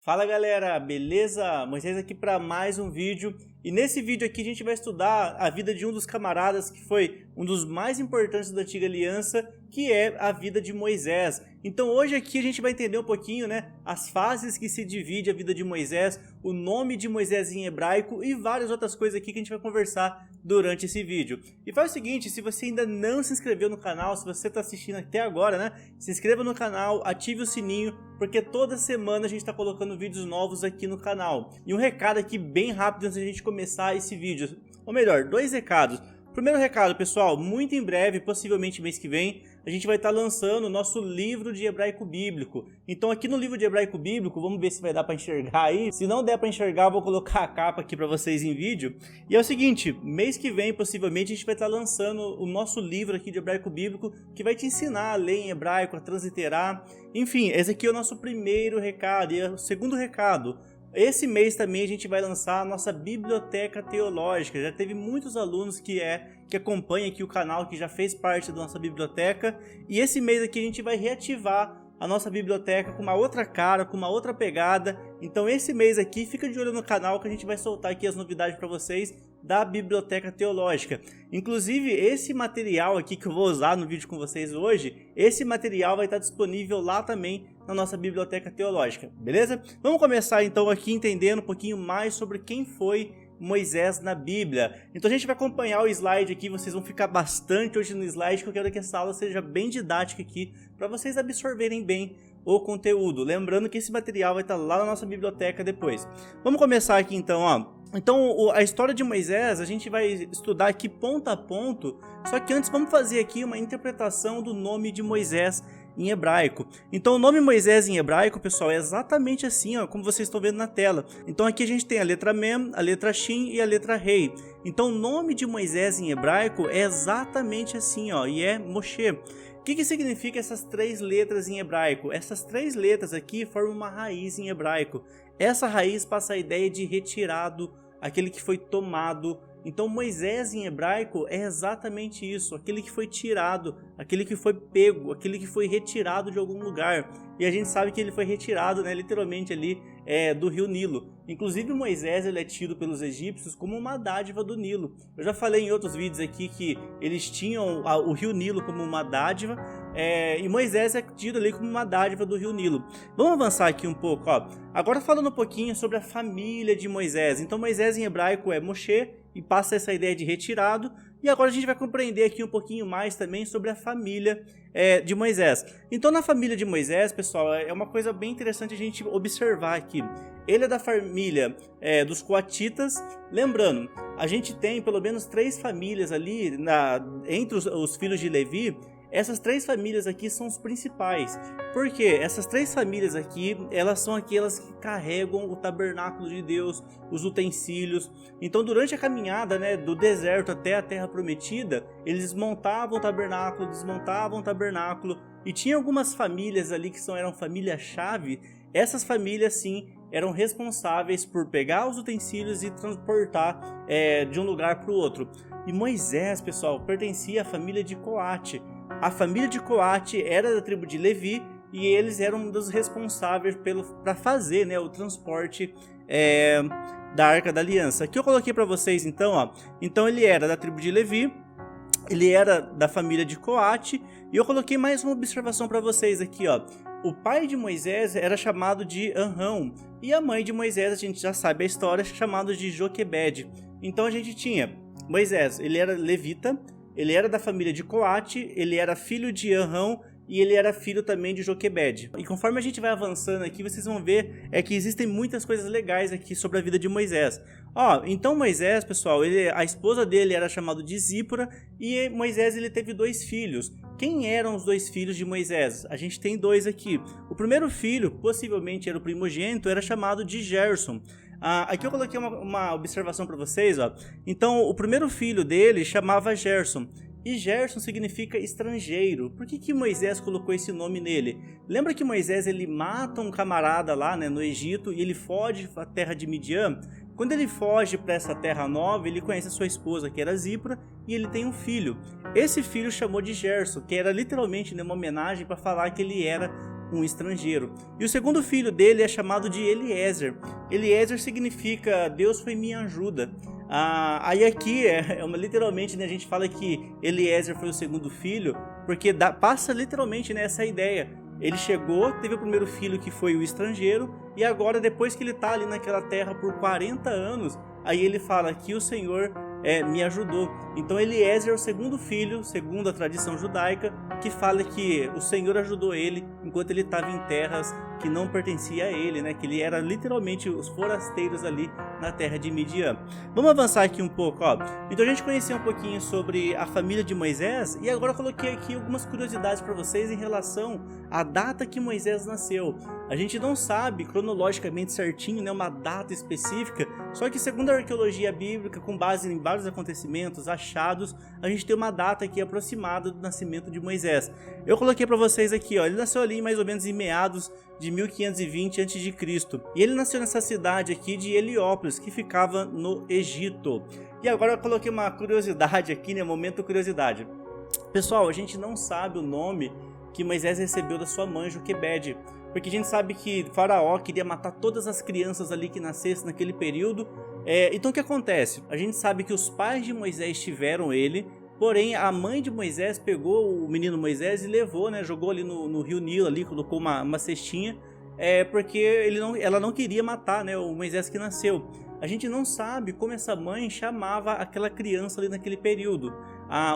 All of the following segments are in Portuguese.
Fala galera, beleza? Moisés aqui para mais um vídeo. E nesse vídeo aqui a gente vai estudar a vida de um dos camaradas que foi um dos mais importantes da Antiga Aliança, que é a vida de Moisés. Então hoje aqui a gente vai entender um pouquinho, as fases que se divide a vida de Moisés, o nome de Moisés em hebraico e várias outras coisas aqui que a gente vai conversar durante esse vídeo. E faz o seguinte, se você ainda não se inscreveu no canal, se você está assistindo até agora, se inscreva no canal, ative o sininho, porque toda semana a gente está colocando vídeos novos aqui no canal. E um recado aqui bem rápido antes da gente começar esse vídeo, ou melhor, dois recados. Primeiro recado, pessoal, muito em breve, possivelmente mês que vem, a gente vai estar lançando o nosso livro de hebraico bíblico. Então aqui no livro de hebraico bíblico, vamos ver se vai dar para enxergar aí. Se não der para enxergar, eu vou colocar a capa aqui para vocês em vídeo. E é o seguinte, mês que vem, possivelmente, a gente vai estar lançando o nosso livro aqui de hebraico bíblico, que vai te ensinar a ler em hebraico, a transliterar. Enfim, esse aqui é o nosso primeiro recado. E o segundo recado, esse mês também a gente vai lançar a nossa biblioteca teológica. Já teve muitos alunos que acompanham aqui o canal, que já fez parte da nossa biblioteca. E esse mês aqui a gente vai reativar a nossa biblioteca com uma outra cara, com uma outra pegada. Então esse mês aqui, fica de olho no canal que a gente vai soltar aqui as novidades para vocês da biblioteca teológica. Inclusive esse material aqui que eu vou usar no vídeo com vocês hoje, esse material vai estar disponível lá também na nossa biblioteca teológica, beleza? Vamos começar então aqui entendendo um pouquinho mais sobre quem foi Moisés na Bíblia. Então a gente vai acompanhar o slide aqui, vocês vão ficar bastante hoje no slide, que eu quero que essa aula seja bem didática aqui, para vocês absorverem bem o conteúdo. Lembrando que esse material vai estar lá na nossa biblioteca depois. Vamos começar aqui então, Então a história de Moisés a gente vai estudar aqui ponto a ponto, só que antes vamos fazer aqui uma interpretação do nome de Moisés em hebraico. Então o nome Moisés em hebraico, pessoal, é exatamente assim, como vocês estão vendo na tela. Então aqui a gente tem a letra Mem, a letra Shin e a letra Rei. Então o nome de Moisés em hebraico é exatamente assim, e é Moshe. O que significa essas três letras em hebraico? Essas três letras aqui formam uma raiz em hebraico. Essa raiz passa a ideia de retirado, aquele que foi tomado. Então Moisés em hebraico é exatamente isso, aquele que foi tirado, aquele que foi pego, aquele que foi retirado de algum lugar. E a gente sabe que ele foi retirado, literalmente ali do rio Nilo. Inclusive Moisés ele é tido pelos egípcios como uma dádiva do Nilo. Eu já falei em outros vídeos aqui que eles tinham o rio Nilo como uma dádiva, e Moisés é tido ali como uma dádiva do rio Nilo. Vamos avançar aqui um pouco, Agora falando um pouquinho sobre a família de Moisés. Então Moisés em hebraico é Moshe, e passa essa ideia de retirado. E agora a gente vai compreender aqui um pouquinho mais também sobre a família de Moisés. Então na família de Moisés, pessoal, é uma coisa bem interessante a gente observar aqui. Ele é da família dos coatitas. Lembrando, a gente tem pelo menos 3 famílias ali entre os filhos de Levi. Essas 3 famílias aqui são os principais. Por quê? Essas 3 famílias aqui, elas são aquelas que carregam o tabernáculo de Deus, os utensílios. Então durante a caminhada do deserto até a terra prometida, eles montavam o tabernáculo, desmontavam o tabernáculo. E tinha algumas famílias ali que eram família-chave. Essas famílias sim eram responsáveis por pegar os utensílios e transportar de um lugar para o outro. E Moisés, pessoal, pertencia à família de Coate. A família de Coate era da tribo de Levi e eles eram um dos responsáveis para fazer o transporte da Arca da Aliança. Aqui eu coloquei para vocês então, Então ele era da tribo de Levi, ele era da família de Coate, e eu coloquei mais uma observação para vocês aqui, O pai de Moisés era chamado de Amrão, e a mãe de Moisés, a gente já sabe a história, chamada de Joquebede. Então a gente tinha Moisés, ele era levita, ele era da família de Coate, ele era filho de Amrão e ele era filho também de Joquebede. E conforme a gente vai avançando aqui, vocês vão ver que existem muitas coisas legais aqui sobre a vida de Moisés. Então Moisés, pessoal, a esposa dele era chamada de Zípora, e Moisés ele teve 2 filhos. Quem eram os 2 filhos de Moisés? A gente tem 2 aqui. O primeiro filho, possivelmente era o primogênito, era chamado de Gerson. Aqui eu coloquei uma observação para vocês, Então o primeiro filho dele chamava Gerson. E Gerson significa estrangeiro. Por que Moisés colocou esse nome nele? Lembra que Moisés ele mata um camarada lá no Egito e ele foge para a terra de Midian? Quando ele foge para essa terra nova, ele conhece a sua esposa, que era Zípora, e ele tem um filho. Esse filho chamou de Gerson, que era literalmente uma homenagem para falar que ele era um estrangeiro. E o segundo filho dele é chamado de Eliezer. Eliezer significa Deus foi minha ajuda. Aí aqui literalmente, né, a gente fala que Eliezer foi o segundo filho, porque passa literalmente nessa ideia. Ele chegou, teve o primeiro filho que foi o estrangeiro, e agora depois que ele está ali naquela terra por 40 anos, aí ele fala que o Senhor me ajudou. Então Eliezer é o segundo filho, segundo a tradição judaica, que fala que o Senhor ajudou ele enquanto ele estava em terras que não pertencia a ele, né? Que ele era literalmente os forasteiros ali na terra de Midian. Vamos avançar aqui um pouco, ó. Então a gente conheceu um pouquinho sobre a família de Moisés e agora eu coloquei aqui algumas curiosidades para vocês em relação à data que Moisés nasceu. A gente não sabe cronologicamente certinho, né, uma data específica, só que segundo a arqueologia bíblica, com base em vários acontecimentos achados, a gente tem uma data aqui aproximada do nascimento de Moisés. Eu coloquei para vocês aqui, ó, ele nasceu ali mais ou menos em meados de 1520 a.C. E ele nasceu nessa cidade aqui de Heliópolis, que ficava no Egito. E agora eu coloquei uma curiosidade aqui, né, momento curiosidade. Pessoal, a gente não sabe o nome que Moisés recebeu da sua mãe Joquebede, porque a gente sabe que Faraó queria matar todas as crianças ali que nascessem naquele período. Então o que acontece? A gente sabe que os pais de Moisés tiveram ele, porém a mãe de Moisés pegou o menino Moisés e levou, né, jogou ali no rio Nilo, ali, colocou uma cestinha, porque ela não queria matar, né, o Moisés que nasceu. A gente não sabe como essa mãe chamava aquela criança ali naquele período.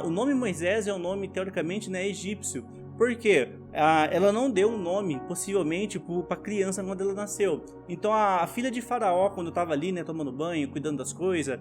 O nome Moisés é um nome teoricamente, né, egípcio. Por quê? Ela não deu um nome, possivelmente, para a criança quando ela nasceu. Então a filha de Faraó, quando estava ali, né, tomando banho, cuidando das coisas,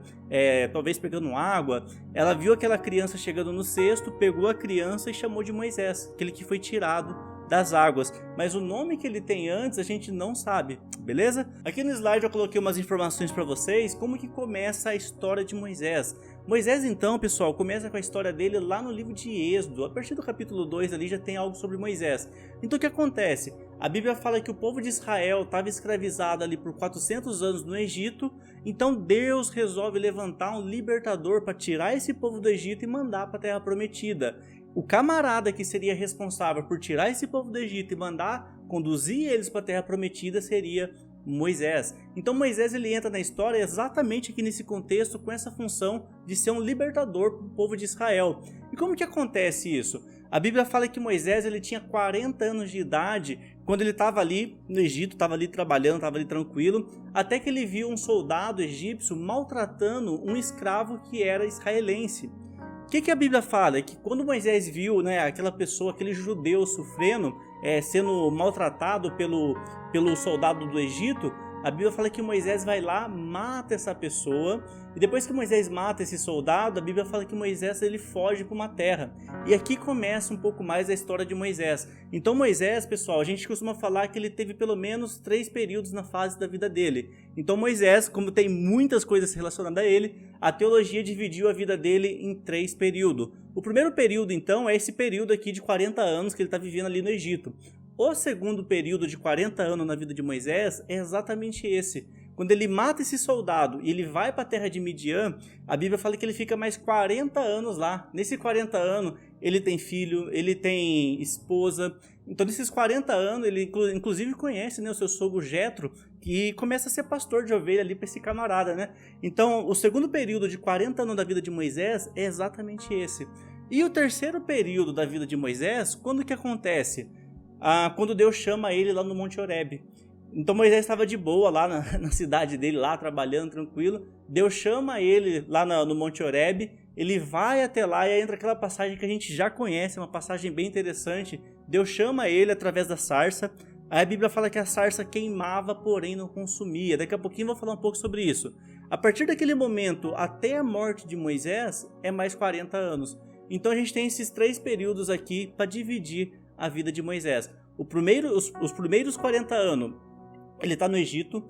talvez pegando água, ela viu aquela criança chegando no cesto, pegou a criança e chamou de Moisés, aquele que foi tirado das águas. Mas o nome que ele tem antes a gente não sabe, beleza? Aqui no slide eu coloquei umas informações para vocês, como que começa a história de Moisés. Moisés então, pessoal, começa com a história dele lá no livro de Êxodo. A partir do capítulo 2 ali já tem algo sobre Moisés. Então o que acontece? A Bíblia fala que o povo de Israel estava escravizado ali por 400 anos no Egito. Então Deus resolve levantar um libertador para tirar esse povo do Egito e mandar para a Terra Prometida. O camarada que seria responsável por tirar esse povo do Egito e mandar conduzir eles para a Terra Prometida seria Moisés. Então Moisés ele entra na história exatamente aqui nesse contexto, com essa função de ser um libertador para o povo de Israel. E como que acontece isso? A Bíblia fala que Moisés ele tinha 40 anos de idade quando ele estava ali no Egito, estava ali trabalhando, estava ali tranquilo, até que ele viu um soldado egípcio maltratando um escravo que era israelense. O que a Bíblia fala? É que quando Moisés viu, né, aquela pessoa, aquele judeu sofrendo, sendo maltratado pelo soldado do Egito, a Bíblia fala que Moisés vai lá, mata essa pessoa, e depois que Moisés mata esse soldado, a Bíblia fala que Moisés ele foge para uma terra. E aqui começa um pouco mais a história de Moisés. Então Moisés, pessoal, a gente costuma falar que ele teve pelo menos 3 períodos na fase da vida dele. Então Moisés, como tem muitas coisas relacionadas a ele, a teologia dividiu a vida dele em 3 períodos. O primeiro período, então, é esse período aqui de 40 anos que ele está vivendo ali no Egito. O segundo período de 40 anos na vida de Moisés é exatamente esse. Quando ele mata esse soldado e ele vai para a terra de Midian, a Bíblia fala que ele fica mais 40 anos lá. Nesses 40 anos, ele tem filho, ele tem esposa. Então, nesses 40 anos, ele inclusive conhece, né, o seu sogro Jetro, que começa a ser pastor de ovelha ali para esse camarada, né? Então, o segundo período de 40 anos da vida de Moisés é exatamente esse. E o terceiro período da vida de Moisés, quando que acontece? Quando Deus chama ele lá no Monte Horebe. Então Moisés estava de boa lá na cidade dele, lá trabalhando tranquilo. Deus chama ele lá no Monte Horebe, ele vai até lá e entra aquela passagem que a gente já conhece, uma passagem bem interessante. Deus chama ele através da sarça. Aí a Bíblia fala que a sarça queimava, porém não consumia. Daqui a pouquinho eu vou falar um pouco sobre isso. A partir daquele momento até a morte de Moisés é mais 40 anos. Então a gente tem esses 3 períodos aqui para dividir a vida de Moisés. Os primeiros 40 anos ele está no Egito.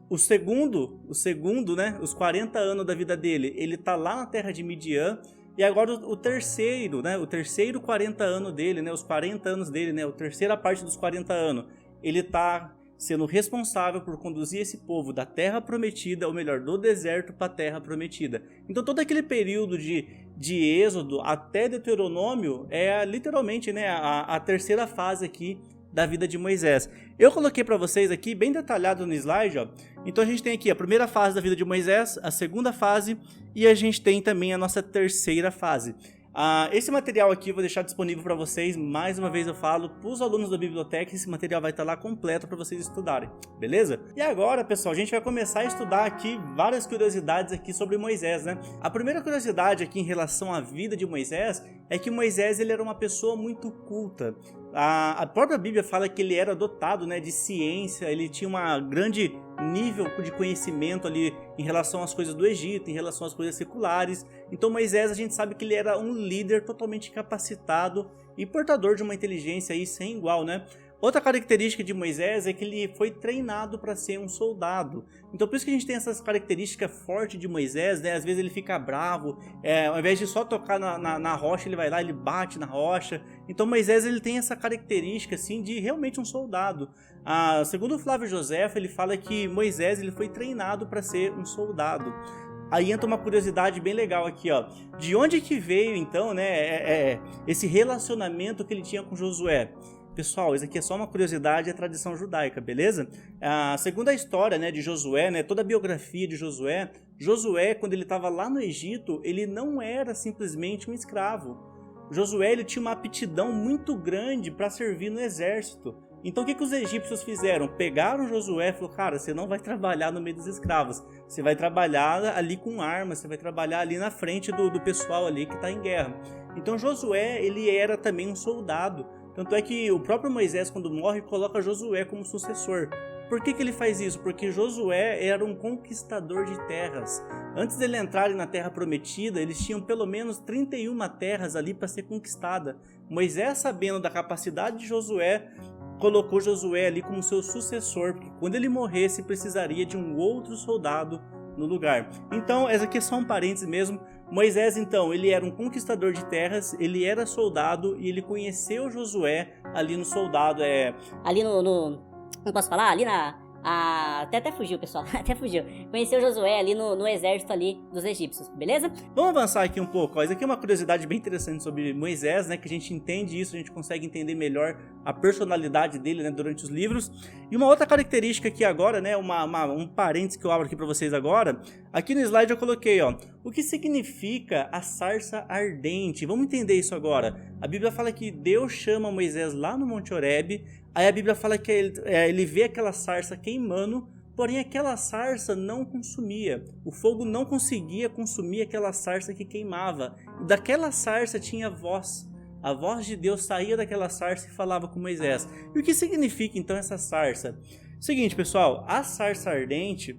O segundo, né, os 40 anos da vida dele, ele está lá na terra de Midian. E agora o terceiro 40 anos dele, né, os 40 anos dele, né, a terceira parte dos 40 anos, ele está sendo responsável por conduzir esse povo da terra prometida, ou melhor, do deserto para a terra prometida. Então todo aquele período de Êxodo até Deuteronômio é literalmente, né, a terceira fase aqui da vida de Moisés. Eu coloquei para vocês aqui bem detalhado no slide, ó. Então a gente tem aqui a primeira fase da vida de Moisés, a segunda fase e a gente tem também a nossa terceira fase. Esse material aqui eu vou deixar disponível para vocês, mais uma vez eu falo, para os alunos da biblioteca, esse material vai estar lá completo para vocês estudarem, beleza? E agora, pessoal, a gente vai começar a estudar aqui várias curiosidades aqui sobre Moisés, né? A primeira curiosidade aqui em relação à vida de Moisés é que Moisés ele era uma pessoa muito culta. A própria Bíblia fala que ele era dotado, né, de ciência, ele tinha um grande nível de conhecimento ali em relação às coisas do Egito, em relação às coisas seculares. Então Moisés, a gente sabe que ele era um líder totalmente capacitado e portador de uma inteligência aí sem igual, né? Outra característica de Moisés é que ele foi treinado para ser um soldado. Então por isso que a gente tem essas características fortes de Moisés, né? Às vezes ele fica bravo, ao invés de só tocar na rocha, ele vai lá, ele bate na rocha. Então Moisés ele tem essa característica assim, de realmente um soldado. Segundo o Flávio Joséfo, ele fala que Moisés ele foi treinado para ser um soldado. Aí entra uma curiosidade bem legal aqui, ó. De onde que veio então, né, esse relacionamento que ele tinha com Josué? Pessoal, isso aqui é só uma curiosidade, é tradição judaica, beleza? Segundo a história, né, de Josué, né, toda a biografia de Josué, quando ele estava lá no Egito, ele não era simplesmente um escravo. Josué ele tinha uma aptidão muito grande para servir no exército. Então o que os egípcios fizeram? Pegaram Josué e falaram, cara, você não vai trabalhar no meio dos escravos, você vai trabalhar ali com armas, você vai trabalhar ali na frente do pessoal ali que está em guerra. Então Josué ele era também um soldado. Tanto é que o próprio Moisés, quando morre, coloca Josué como sucessor. Por que ele faz isso? Porque Josué era um conquistador de terras. Antes de eles entrarem na terra prometida, eles tinham pelo menos 31 terras ali para ser conquistada. Moisés, sabendo da capacidade de Josué, colocou Josué ali como seu sucessor, porque quando ele morresse, precisaria de um outro soldado no lugar. Então, essa aqui é só um parênteses mesmo. Moisés, então, ele era um conquistador de terras, ele era soldado e ele conheceu Josué ali no soldado. Ali não posso falar? Ali até fugiu, pessoal. Até fugiu. Conheceu Josué ali no exército ali dos egípcios, beleza? Vamos avançar aqui um pouco. Isso aqui é uma curiosidade bem interessante sobre Moisés, né? Que a gente entende isso, a gente consegue entender melhor a personalidade dele, né, durante os livros. E uma outra característica aqui agora, né? Um parênteses que eu abro aqui para vocês agora. Aqui no slide eu coloquei, ó. O que significa a sarça ardente? Vamos entender isso agora. A Bíblia fala que Deus chama Moisés lá no Monte Horebe. Aí a Bíblia fala que ele vê aquela sarça queimando, porém aquela sarça não consumia. O fogo não conseguia consumir aquela sarça que queimava. E daquela sarça tinha voz. A voz de Deus saía daquela sarça e falava com Moisés. E o que significa então essa sarça? Seguinte, pessoal, a sarça ardente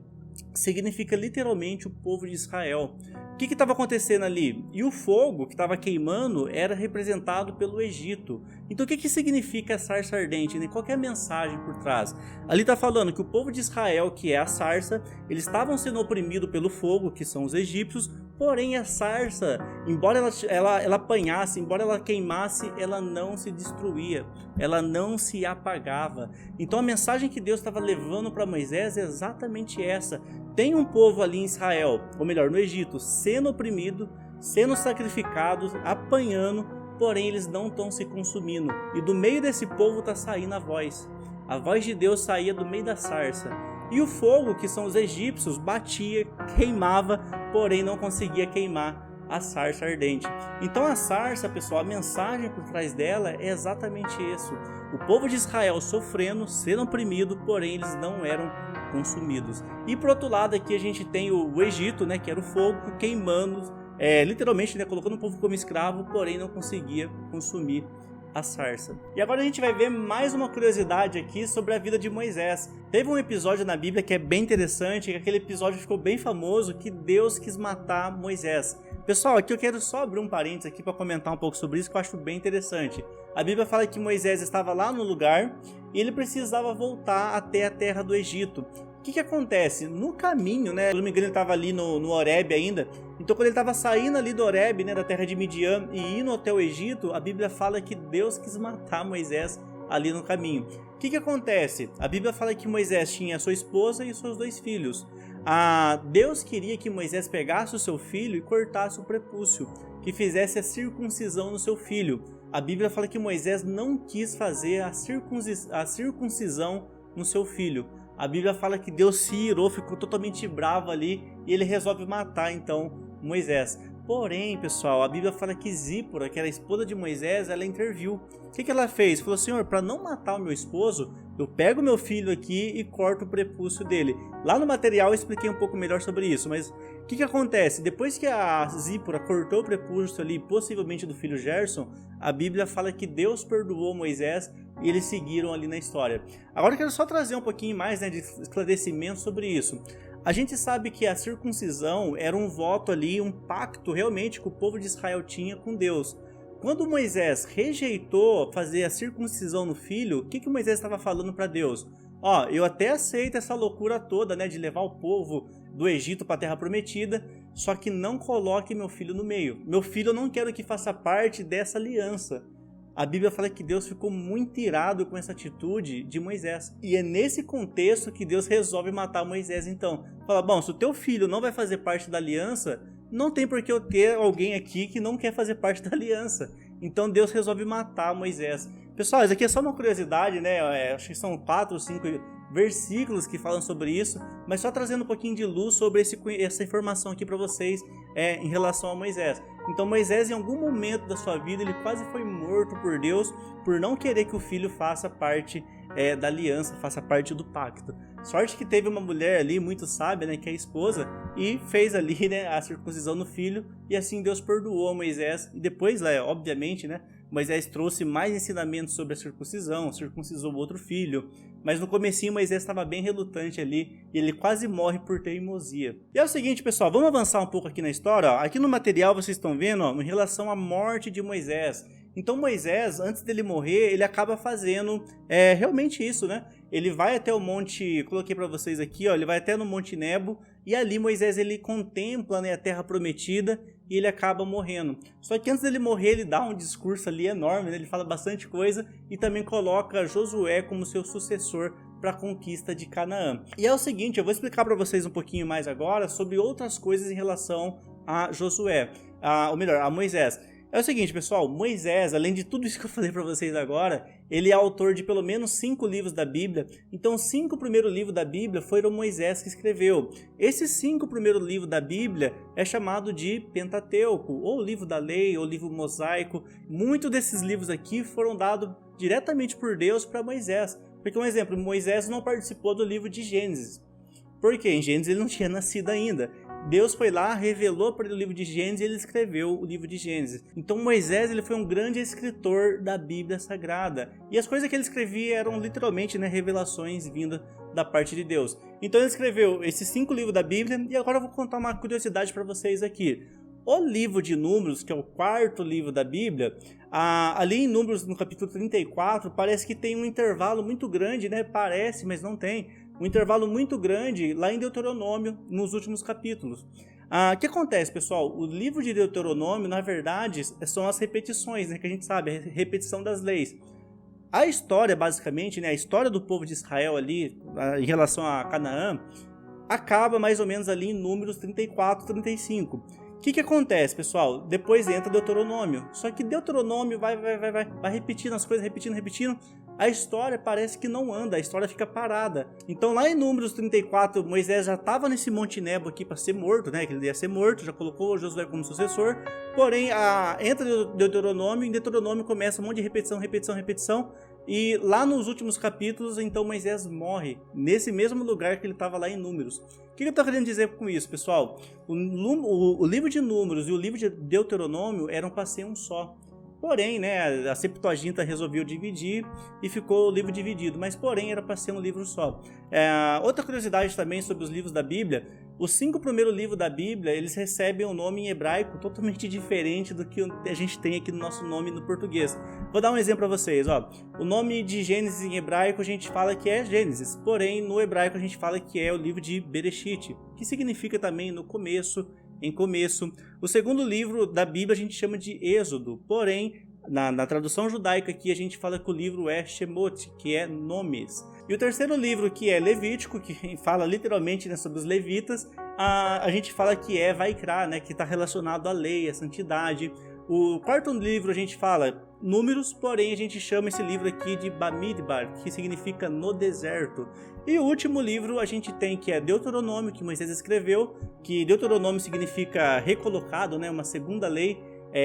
significa literalmente o povo de Israel. O que estava acontecendo ali? E o fogo que estava queimando era representado pelo Egito. Então o que significa a sarça ardente? Qual que é a mensagem por trás? Ali está falando que o povo de Israel, que é a sarça, eles estavam sendo oprimidos pelo fogo, que são os egípcios, porém a sarça, embora ela apanhasse, embora ela queimasse, ela não se destruía, ela não se apagava. Então a mensagem que Deus estava levando para Moisés é exatamente essa. Tem um povo ali em Israel, ou melhor, no Egito, sendo oprimido, sendo sacrificado, apanhando, porém eles não estão se consumindo. E do meio desse povo está saindo a voz. A voz de Deus saía do meio da sarça. E o fogo, que são os egípcios, batia, queimava, porém não conseguia queimar a sarça ardente. Então a sarça, pessoal, a mensagem por trás dela é exatamente isso. O povo de Israel sofrendo, sendo oprimido, porém eles não eram consumidos. E por outro lado aqui a gente tem o Egito, né, que era o fogo queimando, literalmente, né, colocando o povo como escravo, porém não conseguia consumir a sarça. E agora a gente vai ver mais uma curiosidade aqui sobre a vida de Moisés. Teve um episódio na Bíblia que é bem interessante, que aquele episódio ficou bem famoso, que Deus quis matar Moisés. Pessoal, aqui eu quero só abrir um parênteses aqui para comentar um pouco sobre isso, que eu acho bem interessante. A Bíblia fala que Moisés estava lá no lugar e ele precisava voltar até a terra do Egito. O que acontece? No caminho, né? Se não me engano, ele estava ali no Horebe ainda. Então, quando ele estava saindo ali do Horebe, né, da terra de Midian, e indo até o Egito, a Bíblia fala que Deus quis matar Moisés ali no caminho. O que acontece? A Bíblia fala que Moisés tinha sua esposa e seus 2 filhos. Deus queria que Moisés pegasse o seu filho e cortasse o prepúcio, que fizesse a circuncisão no seu filho. a Bíblia fala que Moisés não quis fazer a circuncisão no seu filho. A Bíblia fala que Deus se irou, ficou totalmente bravo ali e ele resolve matar então Moisés. Porém, pessoal, a Bíblia fala que Zípora, que era a esposa de Moisés, ela interviu. O que ela fez? Falou: Senhor, para não matar o meu esposo, eu pego meu filho aqui e corto o prepúcio dele. Lá no material eu expliquei um pouco melhor sobre isso, mas o que acontece? Depois que a Zípora cortou o prepúcio ali, possivelmente do filho Gerson, a Bíblia fala que Deus perdoou Moisés e eles seguiram ali na história. Agora eu quero só trazer um pouquinho mais, de esclarecimento sobre isso. A gente sabe que a circuncisão era um voto ali, um pacto realmente que o povo de Israel tinha com Deus. Quando Moisés rejeitou fazer a circuncisão no filho, o que Moisés estava falando para Deus? Eu até aceito essa loucura toda, de levar o povo do Egito para a Terra Prometida, só que não coloque meu filho no meio. Meu filho eu não quero que faça parte dessa aliança. A Bíblia fala que Deus ficou muito irado com essa atitude de Moisés. E é nesse contexto que Deus resolve matar Moisés então. Fala: bom, se o teu filho não vai fazer parte da aliança, não tem por que eu ter alguém aqui que não quer fazer parte da aliança. Então Deus resolve matar Moisés. Pessoal, isso aqui é só uma curiosidade, acho que são 4 ou 5 versículos que falam sobre isso, mas só trazendo um pouquinho de luz sobre essa informação aqui para vocês em relação a Moisés. Então Moisés, em algum momento da sua vida, ele quase foi morto por Deus por não querer que o filho faça parte da aliança, faça parte do pacto. Sorte que teve uma mulher ali muito sábia, que é a esposa, e fez ali a circuncisão no filho, e assim Deus perdoou Moisés. E depois, obviamente, Moisés trouxe mais ensinamentos sobre a circuncisão, circuncisou o outro filho. Mas no comecinho Moisés estava bem relutante ali e ele quase morre por teimosia. E é o seguinte, pessoal, vamos avançar um pouco aqui na história. Aqui no material vocês estão vendo em relação à morte de Moisés. Então Moisés, antes dele morrer, ele acaba fazendo realmente isso, Ele vai até o monte, coloquei para vocês aqui, ele vai até no Monte Nebo, e ali Moisés ele contempla a Terra Prometida e ele acaba morrendo. Só que antes dele morrer ele dá um discurso ali enorme, ele fala bastante coisa e também coloca Josué como seu sucessor para a conquista de Canaã. E é o seguinte, eu vou explicar para vocês um pouquinho mais agora sobre outras coisas em relação a Josué, ou melhor, a Moisés. É o seguinte, pessoal, Moisés, além de tudo isso que eu falei para vocês agora, ele é autor de pelo menos 5 livros da Bíblia. Então, os 5 primeiros livros da Bíblia foram Moisés que escreveu. Esses 5 primeiros livros da Bíblia é chamado de Pentateuco, ou livro da lei, ou livro mosaico. Muitos desses livros aqui foram dados diretamente por Deus para Moisés. Porque, um exemplo, Moisés não participou do livro de Gênesis. Por quê? Em Gênesis ele não tinha nascido ainda. Deus foi lá, revelou para ele o livro de Gênesis e ele escreveu o livro de Gênesis. Então Moisés ele foi um grande escritor da Bíblia Sagrada. E as coisas que ele escrevia eram literalmente revelações vindas da parte de Deus. Então ele escreveu esses 5 livros da Bíblia e agora eu vou contar uma curiosidade para vocês aqui. O livro de Números, que é o 4º livro da Bíblia, ali em Números, no capítulo 34, parece que tem um intervalo muito grande, Parece, mas não tem. Um intervalo muito grande lá em Deuteronômio, nos últimos capítulos. O que acontece, pessoal? O livro de Deuteronômio, na verdade, são as repetições, que a gente sabe, a repetição das leis. A história, basicamente, a história do povo de Israel ali, em relação a Canaã, acaba mais ou menos ali em Números 34, 35. O que acontece, pessoal? Depois entra Deuteronômio. Só que Deuteronômio vai repetindo as coisas, repetindo. A história parece que não anda, a história fica parada. Então lá em Números 34, Moisés já estava nesse Monte Nebo aqui para ser morto, que ele ia ser morto, já colocou Josué como sucessor. Porém, entra Deuteronômio, e em Deuteronômio começa um monte de repetição. E lá nos últimos capítulos, então Moisés morre, nesse mesmo lugar que ele estava lá em Números. O que eu estou querendo dizer com isso, pessoal? O livro de Números e o livro de Deuteronômio eram para ser um só. Porém, a Septuaginta resolveu dividir e ficou o livro dividido, mas porém era para ser um livro só. Outra curiosidade também sobre os livros da Bíblia, os 5 primeiros livros da Bíblia, eles recebem um nome em hebraico totalmente diferente do que a gente tem aqui no nosso nome no português. Vou dar um exemplo para vocês. O nome de Gênesis em hebraico a gente fala que é Gênesis, porém no hebraico a gente fala que é o livro de Bereshit, que significa também no começo, em começo. O segundo livro da Bíblia a gente chama de Êxodo, porém na tradução judaica aqui a gente fala que o livro é Shemot, que é nomes. E o terceiro livro, que é Levítico, que fala literalmente sobre os levitas, a gente fala que é Vaikra, que está relacionado à lei, à santidade. O quarto livro a gente fala números, porém a gente chama esse livro aqui de Bamidbar, que significa no deserto. E o último livro a gente tem que é Deuteronômio, que Moisés escreveu, que Deuteronômio significa recolocado, né, uma segunda lei,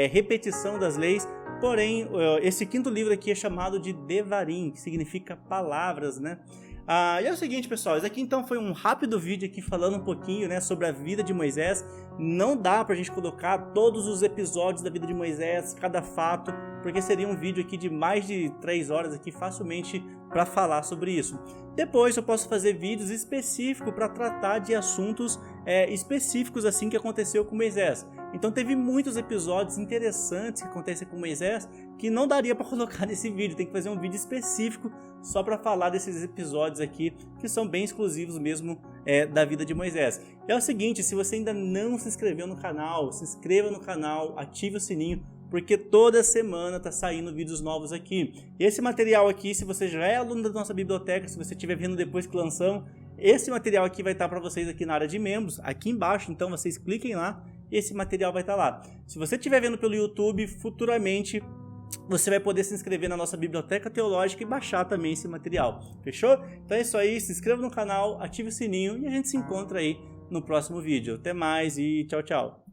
repetição das leis. Porém, esse quinto livro aqui é chamado de Devarim, que significa palavras, né? E é o seguinte, pessoal, isso aqui então foi um rápido vídeo aqui falando um pouquinho, né, sobre a vida de Moisés. Não dá pra gente colocar todos os episódios da vida de Moisés, cada fato, porque seria um vídeo aqui de mais de 3 horas aqui facilmente para falar sobre isso. Depois eu posso fazer vídeos específicos para tratar de assuntos específicos assim que aconteceu com Moisés. Então teve muitos episódios interessantes que acontecem com Moisés que não daria para colocar nesse vídeo. Tem que fazer um vídeo específico só para falar desses episódios aqui que são bem exclusivos mesmo da vida de Moisés. É o seguinte, se você ainda não se inscreveu no canal, se inscreva no canal, ative o sininho, porque toda semana tá saindo vídeos novos aqui. Esse material aqui, se você já é aluno da nossa biblioteca, se você estiver vendo depois que lançamos, esse material aqui vai estar para vocês aqui na área de membros, aqui embaixo, então vocês cliquem lá, esse material vai estar lá. Se você estiver vendo pelo YouTube, futuramente você vai poder se inscrever na nossa biblioteca teológica e baixar também esse material, fechou? Então é isso aí, se inscreva no canal, ative o sininho e a gente se encontra aí no próximo vídeo. Até mais e tchau, tchau!